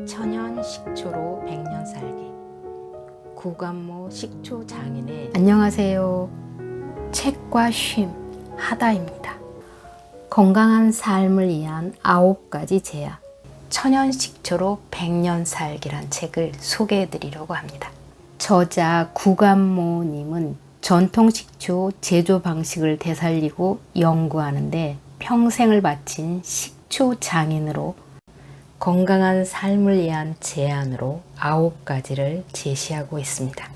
천연 식초로 백년 살기 구간모 식초 장인의 안녕하세요. 책과 쉼 하다입니다. 건강한 삶을 위한 9가지 제약 천연 식초로 백년 살기란 책을 소개해 드리려고 합니다. 저자 구간모 님은 전통 식초 제조 방식을 되살리고 연구하는데 평생을 바친 식초 장인으로 건강한 삶을 위한 제안으로 9가지를 제시하고 있습니다.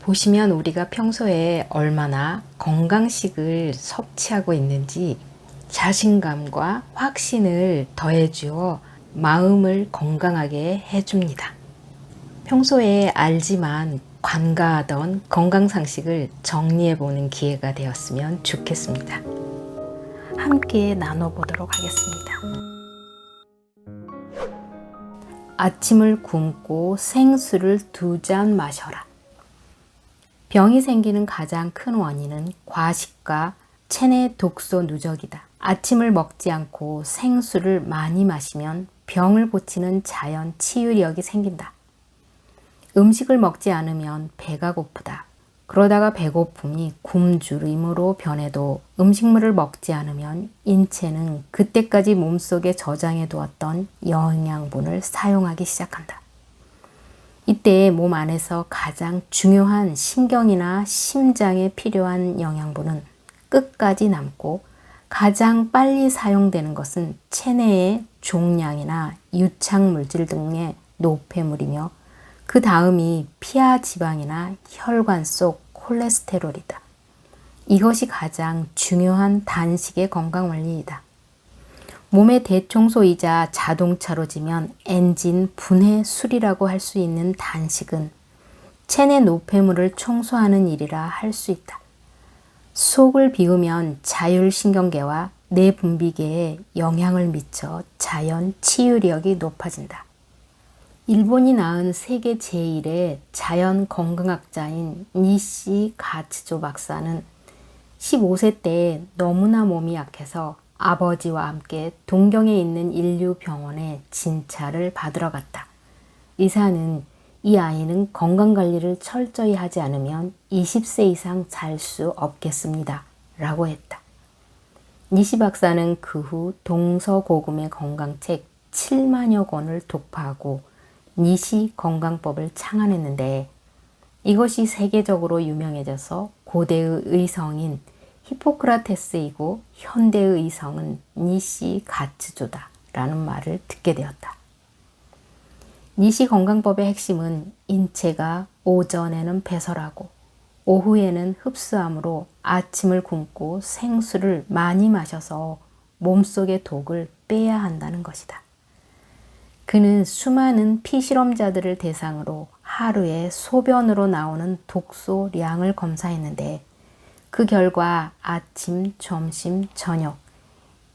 보시면 우리가 평소에 얼마나 건강식을 섭취하고 있는지 자신감과 확신을 더해주어 마음을 건강하게 해줍니다. 평소에 알지만 관가하던 건강상식을 정리해보는 기회가 되었으면 좋겠습니다. 함께 나눠보도록 하겠습니다. 아침을 굶고 생수를 2잔 마셔라. 병이 생기는 가장 큰 원인은 과식과 체내 독소 누적이다. 아침을 먹지 않고 생수를 많이 마시면 병을 고치는 자연 치유력이 생긴다. 음식을 먹지 않으면 배가 고프다. 그러다가 배고픔이 굶주림으로 변해도 음식물을 먹지 않으면 인체는 그때까지 몸속에 저장해 두었던 영양분을 사용하기 시작한다. 이때 몸 안에서 가장 중요한 신경이나 심장에 필요한 영양분은 끝까지 남고 가장 빨리 사용되는 것은 체내의 종양이나 유착물질 등의 노폐물이며 그 다음이 피하 지방이나 혈관 속 콜레스테롤이다. 이것이 가장 중요한 단식의 건강 원리이다. 몸의 대청소이자 자동차로 지면 엔진 분해 술이라고 할 수 있는 단식은 체내 노폐물을 청소하는 일이라 할 수 있다. 속을 비우면 자율신경계와 내분비계에 영향을 미쳐 자연 치유력이 높아진다. 일본이 낳은 세계 제1의 자연건강학자인 니시 가츠조 박사는 15세 때 너무나 몸이 약해서 아버지와 함께 동경에 있는 인류병원에 진찰을 받으러 갔다. 의사는 이 아이는 건강관리를 철저히 하지 않으면 20세 이상 살 수 없겠습니다. 라고 했다. 니시 박사는 그 후 동서고금의 건강책 7만여 권을 독파하고 니시 건강법을 창안했는데 이것이 세계적으로 유명해져서 고대의 의성인 히포크라테스이고 현대의 의성은 니시 가츠조다 라는 말을 듣게 되었다. 니시 건강법의 핵심은 인체가 오전에는 배설하고 오후에는 흡수함으로 아침을 굶고 생수를 많이 마셔서 몸속의 독을 빼야 한다는 것이다. 그는 수많은 피실험자들을 대상으로 하루에 소변으로 나오는 독소량을 검사했는데 그 결과 아침, 점심, 저녁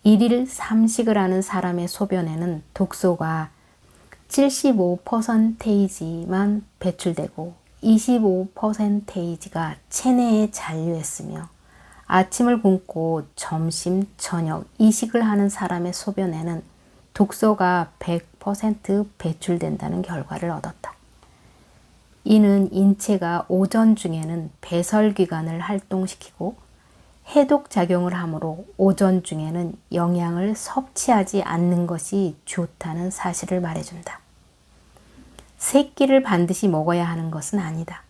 1일 3식을 하는 사람의 소변에는 독소가 75%만 배출되고 25%가 체내에 잔류했으며 아침을 굶고 점심, 저녁 이식을 하는 사람의 소변에는 독소가 100% 배출된다는 결과를 얻었다. 이는 인체가 오전 중에는 배설기관을 활동시키고 해독작용을 하므로 오전 중에는 영양을 섭취하지 않는 것이 좋다는 사실을 말해준다. 새끼를 반드시 먹어야 하는 것은 아니다.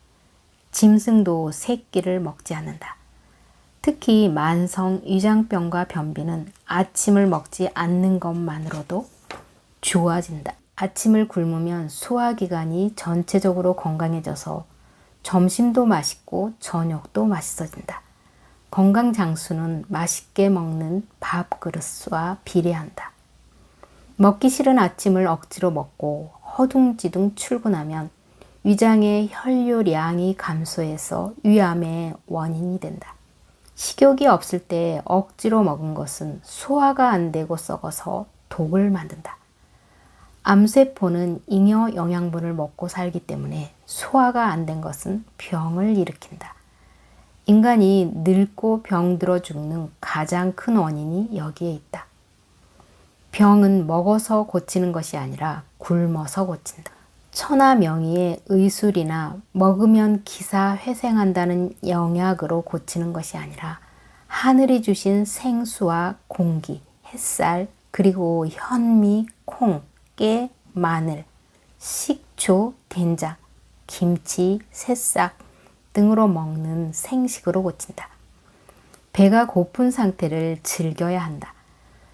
짐승도 새끼를 먹지 않는다. 특히 만성 위장병과 변비는 아침을 먹지 않는 것만으로도 좋아진다. 아침을 굶으면 소화기관이 전체적으로 건강해져서 점심도 맛있고 저녁도 맛있어진다. 건강 장수는 맛있게 먹는 밥그릇과 비례한다. 먹기 싫은 아침을 억지로 먹고 허둥지둥 출근하면 위장의 혈류량이 감소해서 위암의 원인이 된다. 식욕이 없을 때 억지로 먹은 것은 소화가 안 되고 썩어서 독을 만든다. 암세포는 잉여 영양분을 먹고 살기 때문에 소화가 안 된 것은 병을 일으킨다. 인간이 늙고 병들어 죽는 가장 큰 원인이 여기에 있다. 병은 먹어서 고치는 것이 아니라 굶어서 고친다. 천하명의의 의술이나 먹으면 기사회생한다는 영약으로 고치는 것이 아니라 하늘이 주신 생수와 공기, 햇살, 그리고 현미, 콩, 깨, 마늘, 식초, 된장, 김치, 새싹 등으로 먹는 생식으로 고친다. 배가 고픈 상태를 즐겨야 한다.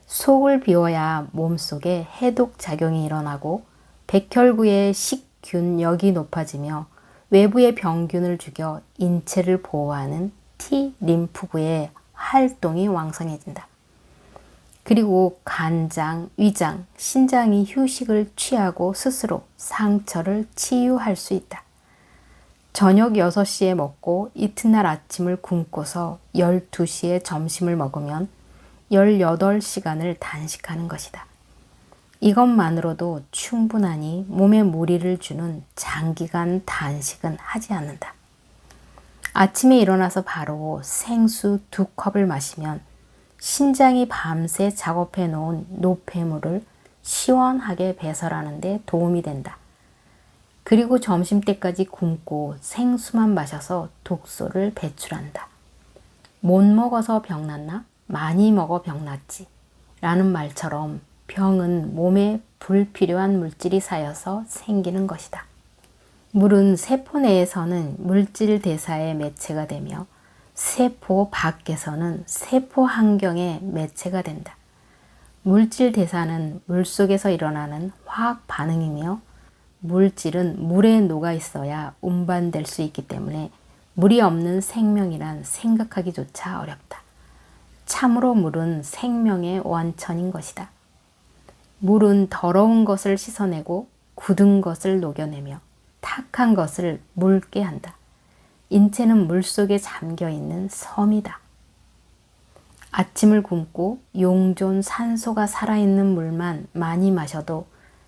속을 비워야 몸속에 해독 작용이 일어나고 백혈구의 식균력이 높아지며 외부의 병균을 죽여 인체를 보호하는 T 림프구의 활동이 왕성해진다. 그리고 간장, 위장, 신장이 휴식을 취하고 스스로 상처를 치유할 수 있다. 저녁 6시에 먹고 이튿날 아침을 굶고서 12시에 점심을 먹으면 18시간을 단식하는 것이다. 이것만으로도 충분하니 몸에 무리를 주는 장기간 단식은 하지 않는다. 아침에 일어나서 바로 생수 2컵을 마시면 신장이 밤새 작업해 놓은 노폐물을 시원하게 배설하는 데 도움이 된다. 그리고 점심때까지 굶고 생수만 마셔서 독소를 배출한다. 못 먹어서 병났나? 많이 먹어 병났지. 라는 말처럼 병은 몸에 불필요한 물질이 쌓여서 생기는 것이다. 물은 세포 내에서는 물질 대사의 매체가 되며 세포 밖에서는 세포 환경의 매체가 된다. 물질 대사는 물속에서 일어나는 화학 반응이며 물질은 물에 녹아 있어야 운반될 수 있기 때문에 물이 없는 생명이란 생각하기조차 어렵다. 참으로 물은 생명의 원천인 것이다. 물은 더러운 것을 씻어내고 굳은 것을 녹여내며 탁한 것을 묽게 한다. 인체는 물속에 잠겨있는 섬이다. 아침을 굶고 용존 산소가 살아있는 물만 많이 마셔도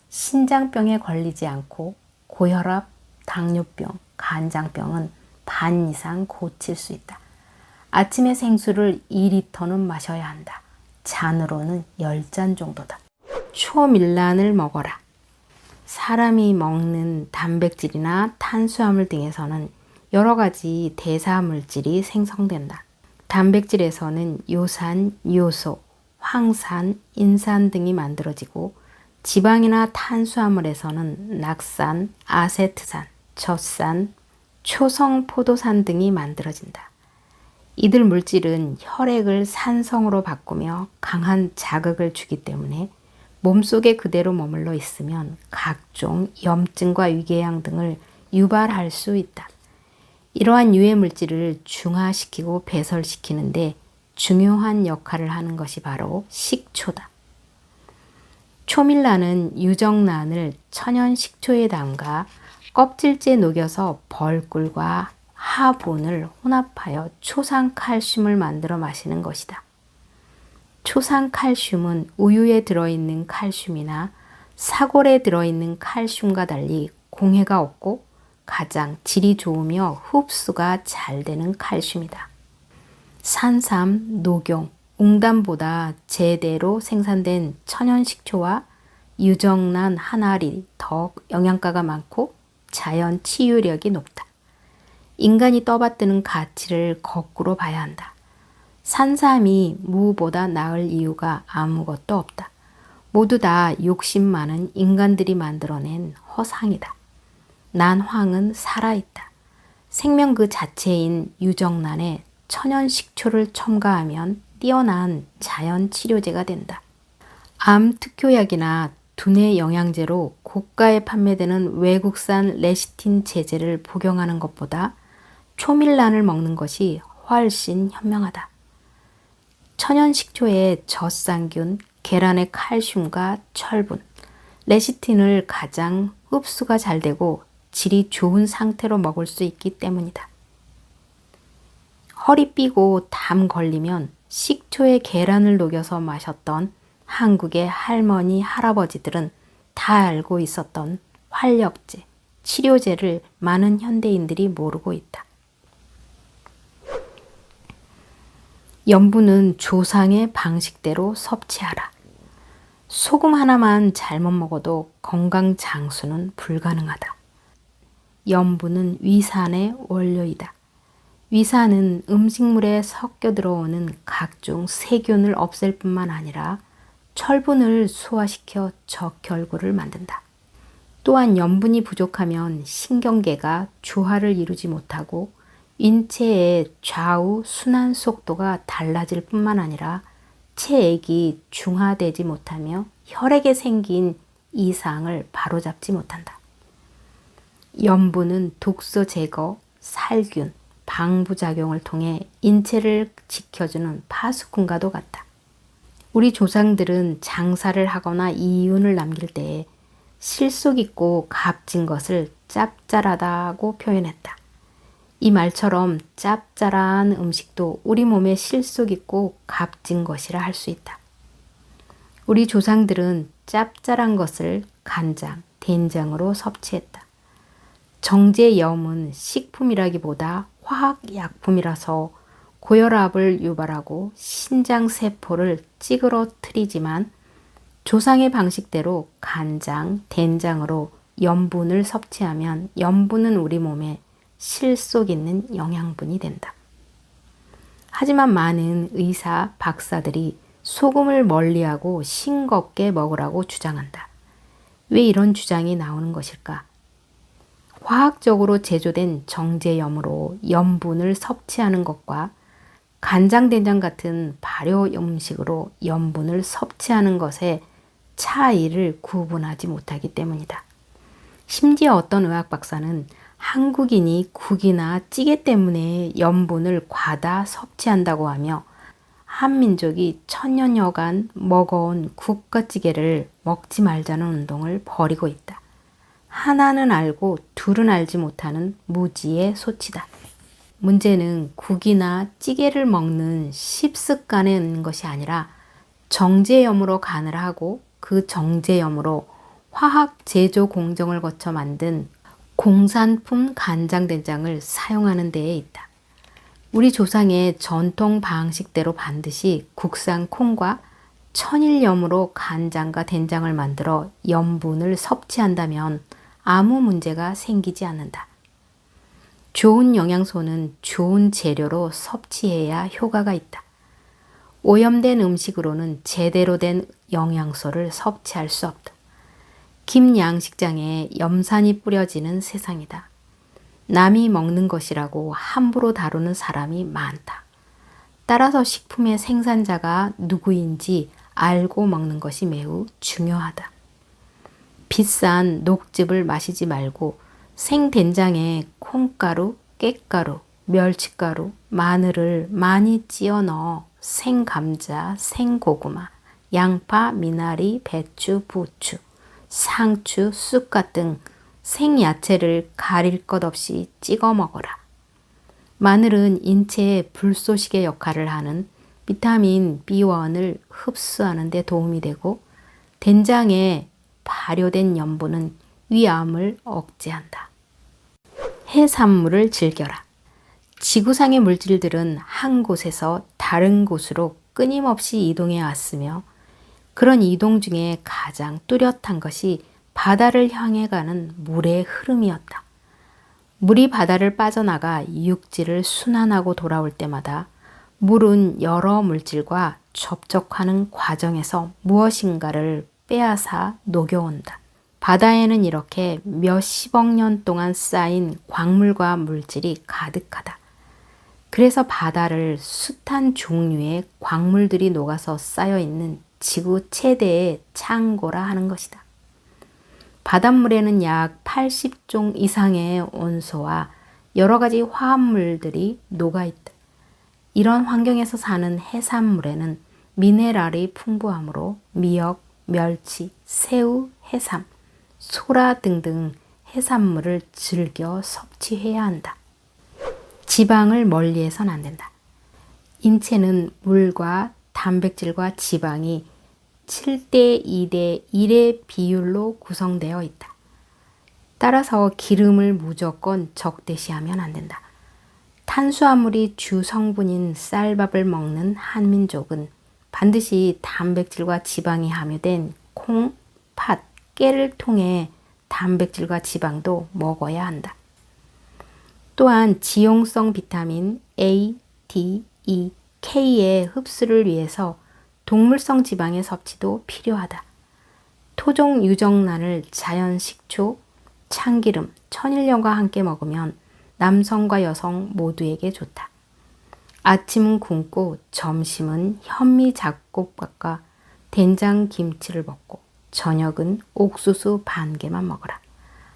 신장병에 걸리지 않고 고혈압, 당뇨병, 간장병은 반 이상 고칠 수 있다. 아침에 생수를 2리터는 마셔야 한다. 잔으로는 10잔 정도다. 초밀란을 먹어라. 사람이 먹는 단백질이나 탄수화물 등에서는 여러 가지 대사물질이 생성된다. 단백질에서는 요산, 요소, 황산, 인산 등이 만들어지고 지방이나 탄수화물에서는 낙산, 아세트산, 젖산, 초성포도산 등이 만들어진다. 이들 물질은 혈액을 산성으로 바꾸며 강한 자극을 주기 때문에 몸속에 그대로 머물러 있으면 각종 염증과 위궤양 등을 유발할 수 있다. 이러한 유해 물질을 중화시키고 배설시키는데 중요한 역할을 하는 것이 바로 식초다. 초밀란은 유정란을 천연 식초에 담가 껍질째 녹여서 벌꿀과 하분을 혼합하여 초산칼슘을 만들어 마시는 것이다. 초산칼슘은 우유에 들어있는 칼슘이나 사골에 들어있는 칼슘과 달리 공해가 없고 가장 질이 좋으며 흡수가 잘 되는 칼슘이다. 산삼, 녹용, 웅담보다 제대로 생산된 천연식초와 유정란 한 알이 더 영양가가 많고 자연 치유력이 높다. 인간이 떠받드는 가치를 거꾸로 봐야 한다. 산삼이 무보다 나을 이유가 아무것도 없다. 모두 다 욕심 많은 인간들이 만들어낸 허상이다. 난 황은 살아있다. 생명 그 자체인 유정란에 천연 식초를 첨가하면 뛰어난 자연 치료제가 된다. 암 특효약이나 두뇌 영양제로 고가에 판매되는 외국산 레시틴 제제를 복용하는 것보다 초밀란을 먹는 것이 훨씬 현명하다. 천연 식초에 젖산균, 계란의 칼슘과 철분, 레시틴을 가장 흡수가 잘 되고 질이 좋은 상태로 먹을 수 있기 때문이다. 허리 삐고 담 걸리면 식초에 계란을 녹여서 마셨던 한국의 할머니, 할아버지들은 다 알고 있었던 활력제, 치료제를 많은 현대인들이 모르고 있다. 염분은 조상의 방식대로 섭취하라. 소금 하나만 잘못 먹어도 건강 장수는 불가능하다. 염분은 위산의 원료이다. 위산은 음식물에 섞여 들어오는 각종 세균을 없앨 뿐만 아니라 철분을 소화시켜 적혈구를 만든다. 또한 염분이 부족하면 신경계가 조화를 이루지 못하고 인체의 좌우 순환 속도가 달라질 뿐만 아니라 체액이 중화되지 못하며 혈액에 생긴 이상을 바로잡지 못한다. 염분은 독소 제거, 살균, 방부작용을 통해 인체를 지켜주는 파수꾼과도 같다. 우리 조상들은 장사를 하거나 이윤을 남길 때에 실속 있고 값진 것을 짭짤하다고 표현했다. 이 말처럼 짭짤한 음식도 우리 몸에 실속 있고 값진 것이라 할 수 있다. 우리 조상들은 짭짤한 것을 간장, 된장으로 섭취했다. 정제염은 식품이라기보다 화학약품이라서 고혈압을 유발하고 신장세포를 찌그러뜨리지만 조상의 방식대로 간장, 된장으로 염분을 섭취하면 염분은 우리 몸에 실속 있는 영양분이 된다. 하지만 많은 의사, 박사들이 소금을 멀리하고 싱겁게 먹으라고 주장한다. 왜 이런 주장이 나오는 것일까? 화학적으로 제조된 정제염으로 염분을 섭취하는 것과 간장, 된장 같은 발효 음식으로 염분을 섭취하는 것의 차이를 구분하지 못하기 때문이다. 심지어 어떤 의학 박사는 한국인이 국이나 찌개 때문에 염분을 과다 섭취한다고 하며 한민족이 천년여간 먹어온 국과 찌개를 먹지 말자는 운동을 벌이고 있다. 하나는 알고 둘은 알지 못하는 무지의 소치다. 문제는 국이나 찌개를 먹는 식습관에 있는 것이 아니라 정제염으로 간을 하고 그 정제염으로 화학 제조 공정을 거쳐 만든 공산품 간장된장을 사용하는 데에 있다. 우리 조상의 전통 방식대로 반드시 국산 콩과 천일염으로 간장과 된장을 만들어 염분을 섭취한다면 아무 문제가 생기지 않는다. 좋은 영양소는 좋은 재료로 섭취해야 효과가 있다. 오염된 음식으로는 제대로 된 영양소를 섭취할 수 없다. 김양식장에 염산이 뿌려지는 세상이다. 남이 먹는 것이라고 함부로 다루는 사람이 많다. 따라서 식품의 생산자가 누구인지 알고 먹는 것이 매우 중요하다. 비싼 녹즙을 마시지 말고 생된장에 콩가루, 깻가루, 멸치가루, 마늘을 많이 찌어 넣어 생감자, 생고구마, 양파, 미나리, 배추, 부추, 상추, 쑥갓 등 생야채를 가릴 것 없이 찍어 먹어라. 마늘은 인체의 불쏘시개 역할을 하는 비타민 B1을 흡수하는 데 도움이 되고 된장에 발효된 염분은 위암을 억제한다. 해산물을 즐겨라. 지구상의 물질들은 한 곳에서 다른 곳으로 끊임없이 이동해 왔으며 그런 이동 중에 가장 뚜렷한 것이 바다를 향해 가는 물의 흐름이었다. 물이 바다를 빠져나가 육지를 순환하고 돌아올 때마다 물은 여러 물질과 접촉하는 과정에서 무엇인가를 빼앗아 녹여온다. 바다에는 이렇게 몇십억 년 동안 쌓인 광물과 물질이 가득하다. 그래서 바다를 숱한 종류의 광물들이 녹아서 쌓여있는 지구 최대의 창고라 하는 것이다. 바닷물에는 약 80종 이상의 온소와 여러 가지 화합물들이 녹아있다. 이런 환경에서 사는 해산물에는 미네랄이 풍부하므로 미역, 멸치, 새우, 해삼, 소라 등등 해산물을 즐겨 섭취해야 한다. 지방을 멀리해서는 안 된다. 인체는 물과 단백질과 지방이 7대 2대 1의 비율로 구성되어 있다. 따라서 기름을 무조건 적대시하면 안 된다. 탄수화물이 주 성분인 쌀밥을 먹는 한민족은 반드시 단백질과 지방이 함유된 콩, 팥, 깨를 통해 단백질과 지방도 먹어야 한다. 또한 지용성 비타민 A, D, E, K의 흡수를 위해서 동물성 지방의 섭취도 필요하다. 토종 유정란을 자연 식초, 참기름, 천일염과 함께 먹으면 남성과 여성 모두에게 좋다. 아침은 굶고 점심은 현미 잡곡밥과 된장 김치를 먹고 저녁은 옥수수 반 개만 먹어라.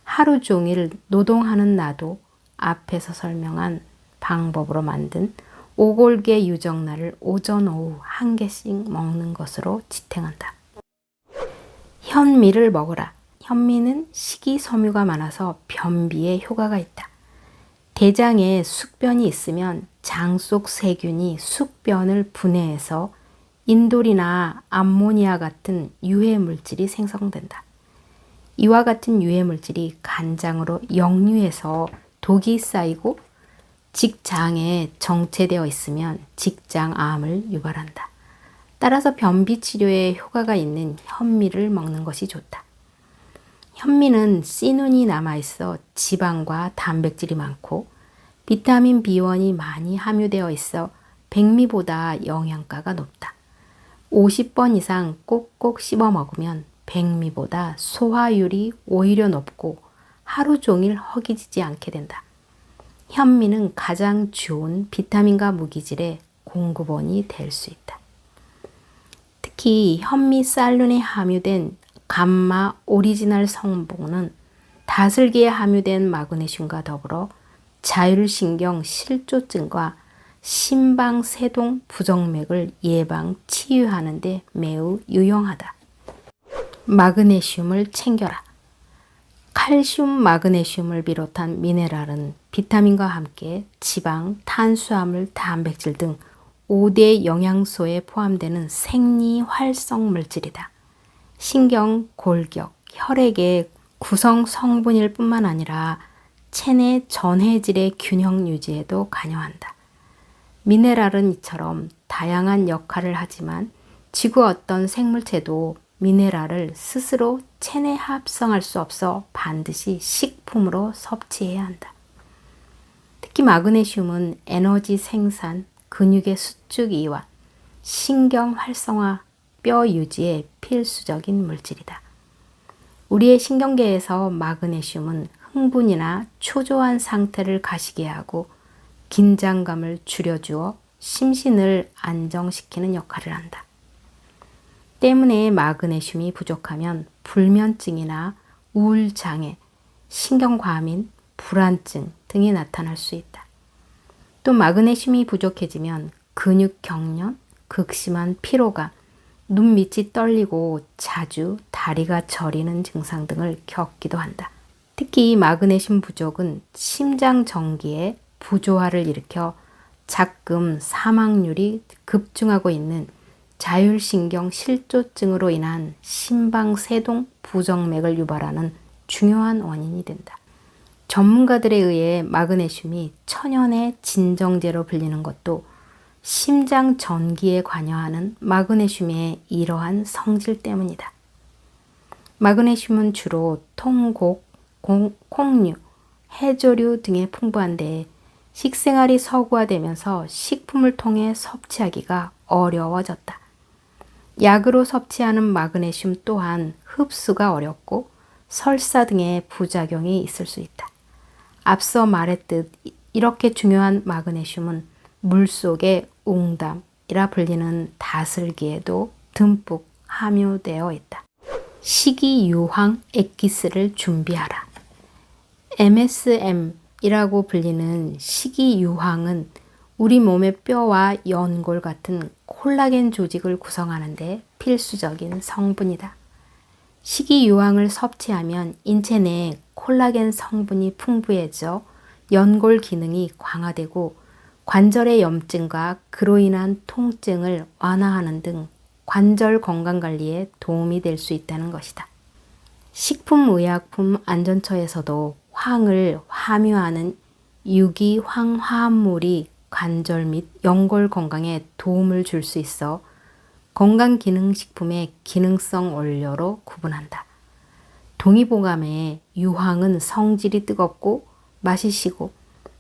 하루 종일 노동하는 나도 앞에서 설명한 방법으로 만든 오골계 유정란을 오전 오후 한 개씩 먹는 것으로 지탱한다. 현미를 먹어라. 현미는 식이섬유가 많아서 변비에 효과가 있다. 대장에 숙변이 있으면 장 속 세균이 숙변을 분해해서 인돌이나 암모니아 같은 유해 물질이 생성된다. 이와 같은 유해 물질이 간장으로 역류해서 독이 쌓이고 직장에 정체되어 있으면 직장암을 유발한다. 따라서 변비 치료에 효과가 있는 현미를 먹는 것이 좋다. 현미는 씨눈이 남아있어 지방과 단백질이 많고 비타민 B1이 많이 함유되어 있어 백미보다 영양가가 높다. 50번 이상 꼭꼭 씹어 먹으면 백미보다 소화율이 오히려 높고 하루 종일 허기지지 않게 된다. 현미는 가장 좋은 비타민과 무기질의 공급원이 될 수 있다. 특히 현미 쌀눈에 함유된 감마 오리지널 성분은 다슬기에 함유된 마그네슘과 더불어 자율신경 실조증과 심방세동 부정맥을 예방 치유하는 데 매우 유용하다. 마그네슘을 챙겨라. 칼슘, 마그네슘을 비롯한 미네랄은 비타민과 함께 지방, 탄수화물, 단백질 등 5대 영양소에 포함되는 생리 활성 물질이다. 신경, 골격, 혈액의 구성 성분일 뿐만 아니라 체내 전해질의 균형 유지에도 관여한다. 미네랄은 이처럼 다양한 역할을 하지만 지구 어떤 생물체도 미네랄을 스스로 체내 합성할 수 없어 반드시 식품으로 섭취해야 한다. 특히 마그네슘은 에너지 생산, 근육의 수축 이완, 신경 활성화, 뼈 유지에 필수적인 물질이다. 우리의 신경계에서 마그네슘은 흥분이나 초조한 상태를 가시게 하고 긴장감을 줄여주어 심신을 안정시키는 역할을 한다. 때문에 마그네슘이 부족하면 불면증이나 우울장애, 신경과민, 불안증 등이 나타날 수 있다. 또 마그네슘이 부족해지면 근육 경련, 극심한 피로감, 눈 밑이 떨리고 자주 다리가 저리는 증상 등을 겪기도 한다. 특히 마그네슘 부족은 심장 전기에 부조화를 일으켜 작금 사망률이 급증하고 있는 자율신경 실조증으로 인한 심방세동 부정맥을 유발하는 중요한 원인이 된다. 전문가들에 의해 마그네슘이 천연의 진정제로 불리는 것도 심장 전기에 관여하는 마그네슘의 이러한 성질 때문이다. 마그네슘은 주로 통곡, 콩류, 해조류 등에 풍부한데 식생활이 서구화되면서 식품을 통해 섭취하기가 어려워졌다. 약으로 섭취하는 마그네슘 또한 흡수가 어렵고 설사 등의 부작용이 있을 수 있다. 앞서 말했듯 이렇게 중요한 마그네슘은 물속의 웅담이라 불리는 다슬기에도 듬뿍 함유되어 있다. 식이유황 엑기스를 준비하라. MSM이라고 불리는 식이유황은 우리 몸의 뼈와 연골 같은 콜라겐 조직을 구성하는 데 필수적인 성분이다. 식이유황을 섭취하면 인체 내에 콜라겐 성분이 풍부해져 연골 기능이 강화되고 관절의 염증과 그로 인한 통증을 완화하는 등 관절 건강 관리에 도움이 될 수 있다는 것이다. 식품의약품 안전처에서도 황을 함유하는 유기황화합물이 관절 및 연골 건강에 도움을 줄 수 있어 건강기능식품의 기능성 원료로 구분한다. 동의보감에 유황은 성질이 뜨겁고 맛이 시고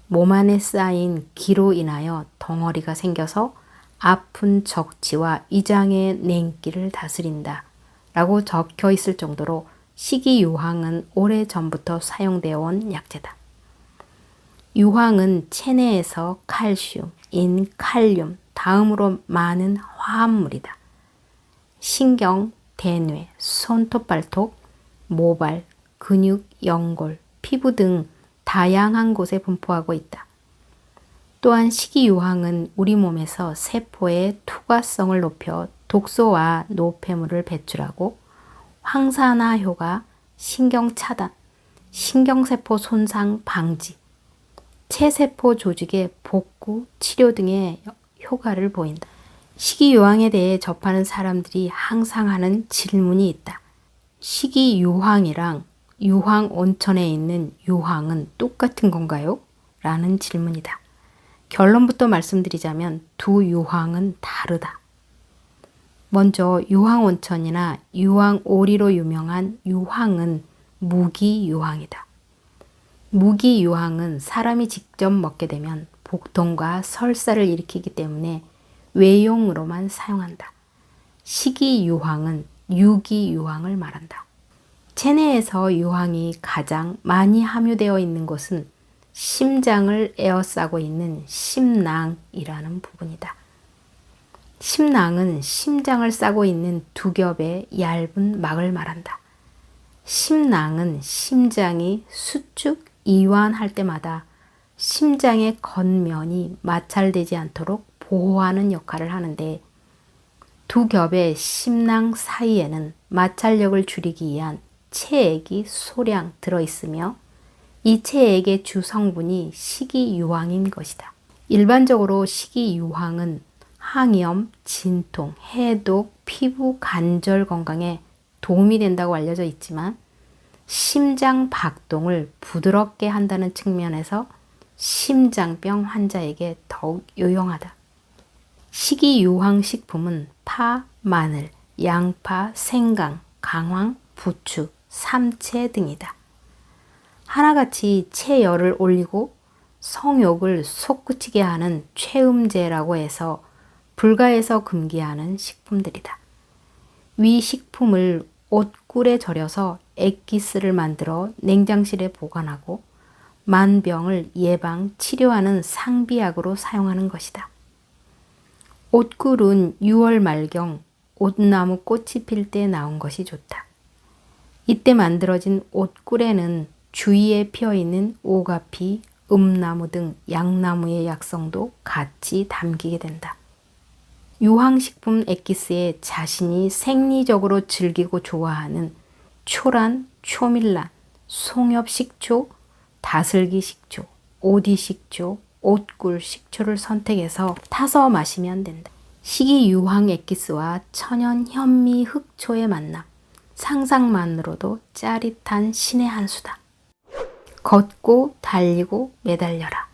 몸 안에 쌓인 기로 인하여 덩어리가 생겨서 아픈 적치와 위장의 냉기를 다스린다 라고 적혀 있을 정도로 식이유황은 오래전부터 사용되어 온 약재다. 유황은 체내에서 칼슘, 인, 칼륨 다음으로 많은 화합물이다. 신경, 대뇌, 손톱, 발톱, 모발, 근육, 연골, 피부 등 다양한 곳에 분포하고 있다. 또한 식이유황은 우리 몸에서 세포의 투과성을 높여 독소와 노폐물을 배출하고 황산화 효과, 신경 차단, 신경세포 손상 방지, 체세포 조직의 복구, 치료 등의 효과를 보인다. 식이유황에 대해 접하는 사람들이 항상 하는 질문이 있다. 식이유황이랑 유황 온천에 있는 유황은 똑같은 건가요? 라는 질문이다. 결론부터 말씀드리자면 두 유황은 다르다. 먼저 유황 온천이나 유황 오리로 유명한 유황은 무기유황이다. 무기유황은 사람이 직접 먹게 되면 복통과 설사를 일으키기 때문에 외용으로만 사용한다. 식이유황은 유기유황을 말한다. 체내에서 유황이 가장 많이 함유되어 있는 곳은 심장을 에워싸고 있는 심낭이라는 부분이다. 심낭은 심장을 싸고 있는 두 겹의 얇은 막을 말한다. 심낭은 심장이 수축, 이완할 때마다 심장의 겉면이 마찰되지 않도록 보호하는 역할을 하는데 두 겹의 심낭 사이에는 마찰력을 줄이기 위한 체액이 소량 들어있으며 이 체액의 주 성분이 식이유황인 것이다. 일반적으로 식이유황은 항염, 진통, 해독, 피부 관절 건강에 도움이 된다고 알려져 있지만 심장 박동을 부드럽게 한다는 측면에서 심장병 환자에게 더욱 유용하다. 식이유황 식품은 파, 마늘, 양파, 생강, 강황, 부추, 삼채 등이다. 하나같이 체열을 올리고 성욕을 솟구치게 하는 최음제라고 해서 불가에서 금기하는 식품들이다. 위 식품을 옷꿀에 절여서 액기스를 만들어 냉장실에 보관하고 만병을 예방, 치료하는 상비약으로 사용하는 것이다. 옷꿀은 6월 말경 옷나무 꽃이 필 때 나온 것이 좋다. 이때 만들어진 옷꿀에는 주위에 피어있는 오가피, 음나무 등 약나무의 약성도 같이 담기게 된다. 유황식품 액기스에 자신이 생리적으로 즐기고 좋아하는 초란, 초밀란, 송엽식초, 다슬기 식초, 오디 식초, 옷꿀 식초를 선택해서 타서 마시면 된다. 식이유황 액기스와 천연 현미 흑초의 만남, 상상만으로도 짜릿한 신의 한 수다. 걷고 달리고 매달려라.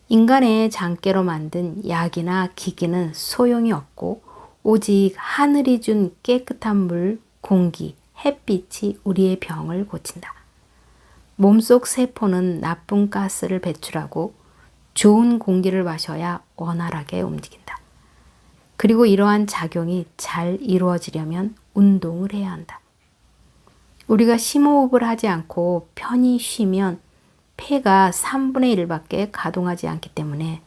인간의 장깨로 만든 약이나 기기는 소용이 없고 오직 하늘이 준 깨끗한 물, 공기, 햇빛이 우리의 병을 고친다. 몸속 세포는 나쁜 가스를 배출하고 좋은 공기를 마셔야 원활하게 움직인다. 그리고 이러한 작용이 잘 이루어지려면 운동을 해야 한다. 우리가 심호흡을 하지 않고 편히 쉬면 폐가 3분의 1밖에 가동하지 않기 때문에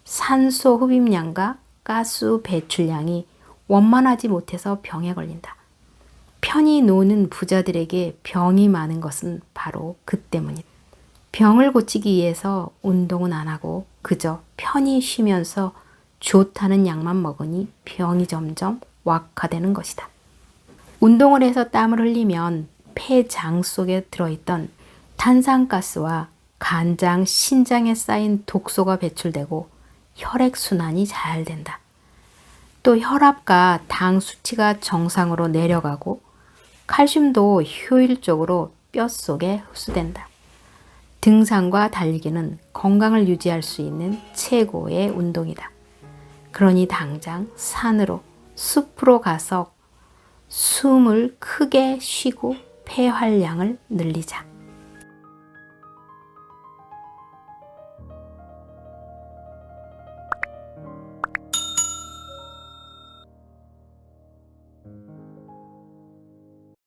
산소 흡입량과 가스 배출량이 원만하지 못해서 병에 걸린다. 편히 노는 부자들에게 병이 많은 것은 바로 그 때문이다. 병을 고치기 위해서 운동은 안 하고 그저 편히 쉬면서 좋다는 약만 먹으니 병이 점점 악화되는 것이다. 운동을 해서 땀을 흘리면 폐장 속에 들어있던 탄산가스와 간장, 신장에 쌓인 독소가 배출되고 혈액순환이 잘 된다. 또 혈압과 당 수치가 정상으로 내려가고 칼슘도 효율적으로 뼛속에 흡수된다. 등산과 달리기는 건강을 유지할 수 있는 최고의 운동이다. 그러니 당장 산으로 숲으로 가서 숨을 크게 쉬고 폐활량을 늘리자.